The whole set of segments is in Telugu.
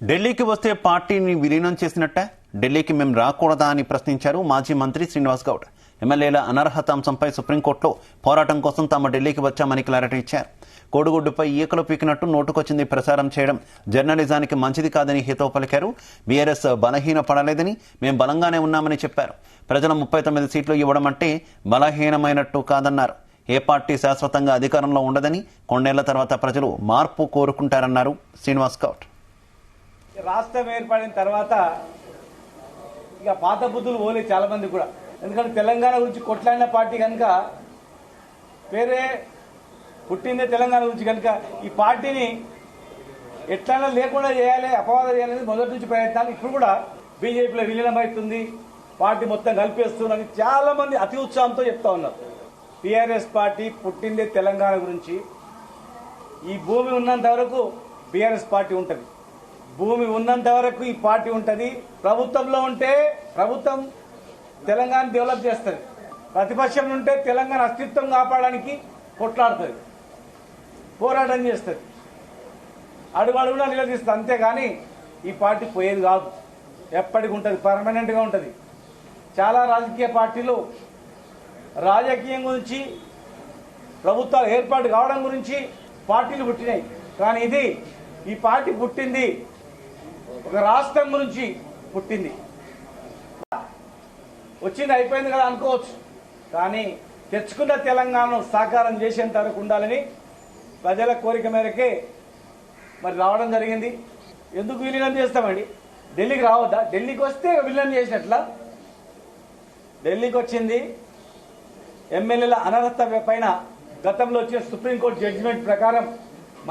ఢిల్లీకి వస్తే పార్టీని విలీనం చేసినట్టే? ఢిల్లీకి మేము రాకూడదా అని ప్రశ్నించారు మాజీ మంత్రి శ్రీనివాస్ గౌడ్. ఎమ్మెల్యేల అనర్హత అంశంపై సుప్రీంకోర్టులో పోరాటం కోసం తాము ఢిల్లీకి వచ్చామని క్లారిటీ ఇచ్చారు. కోడిగుడ్డుపై ఈకలు పీకినట్టు నోటుకొచ్చింది ప్రసారం చేయడం జర్నలిజానికి మంచిది కాదని హితవు పలికారు. బీఆర్ఎస్ బలహీన పడలేదని, మేము బలంగానే ఉన్నామని చెప్పారు. ప్రజల 39 సీట్లు ఇవ్వడం అంటే బలహీనమైనట్టు కాదన్నారు. ఏ పార్టీ శాశ్వతంగా అధికారంలో ఉండదని, కొన్నేళ్ల తర్వాత ప్రజలు మార్పు కోరుకుంటారన్నారు శ్రీనివాస్ గౌడ్. రాష్ట్రం ఏర్పడిన తర్వాత ఇక పాత బుద్ధులు పోలే చాలా మంది కూడా. ఎందుకంటే తెలంగాణ గురించి కొట్లాడిన పార్టీ కనుక, వేరే పుట్టిందే తెలంగాణ గురించి కనుక ఈ పార్టీని ఎట్లైనా లేకుండా చేయాలి, అపవాదం చేయాలనేది మొదటి నుంచి ప్రయత్నాలు. ఇప్పుడు కూడా బీజేపీలో విలీనం అవుతుంది, పార్టీ మొత్తం కలిపేస్తుందని చాలా మంది అతి ఉత్సాహంతో చెప్తా ఉన్నారు. టీఆర్ఎస్ పార్టీ పుట్టిందే తెలంగాణ గురించి. ఈ భూమి ఉన్నంత వరకు బీఆర్ఎస్ పార్టీ ఉంటుంది, భూమి ఉన్నంత వరకు ఈ పార్టీ ఉంటుంది. ప్రభుత్వంలో ఉంటే ప్రభుత్వం తెలంగాణ డెవలప్ చేస్తుంది, ప్రతిపక్షం ఉంటే తెలంగాణ అస్తిత్వం కాపాడడానికి కొట్లాడుతుంది, పోరాటం చేస్తుంది, అడుగడుగునా నిలదీస్తుంది. అంతేగాని ఈ పార్టీ పోయేది కాదు, ఎప్పటికి ఉంటుంది, పర్మనెంట్గా ఉంటుంది. చాలా రాజకీయ పార్టీలు రాజకీయం గురించి, ప్రభుత్వాలు ఏర్పాటు కావడం గురించి పార్టీలు పుట్టినాయి. కానీ ఈ పార్టీ పుట్టింది ఒక రాష్ట్రం గురించి పుట్టింది. వచ్చింది అయిపోయింది కదా అనుకోవచ్చు, కానీ తెచ్చుకున్న తెలంగాణను సాకారం చేసేంత వరకు ఉండాలని ప్రజల కోరిక మేరకే మరి రావడం జరిగింది. ఎందుకు విలీనం చేస్తామండి? ఢిల్లీకి రావద్దా? ఢిల్లీకి వస్తే విలీనం చేసినట్లా. ఢిల్లీకి వచ్చింది ఎమ్మెల్యేల అనర్హత పైన గతంలో వచ్చిన సుప్రీంకోర్టు జడ్జిమెంట్ ప్రకారం.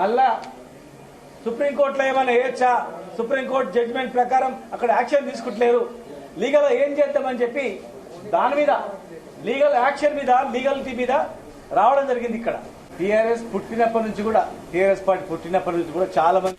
మళ్ళా సుప్రీంకోర్టులో ఏమైనా వేయచ్చా? సుప్రీంకోర్టు జడ్జిమెంట్ ప్రకారం అక్కడ యాక్షన్ తీసుకుంటలేరు. లీగల్ ఏం చేద్దామని చెప్పి దాని మీద లీగల్ యాక్షన్ మీద, లీగలిటీ మీద రావడం జరిగింది. ఇక్కడ టీఆర్ఎస్ పుట్టినప్పటి నుంచి కూడా, టీఆర్ఎస్ పార్టీ పుట్టినప్పటి నుంచి కూడా చాలా మంది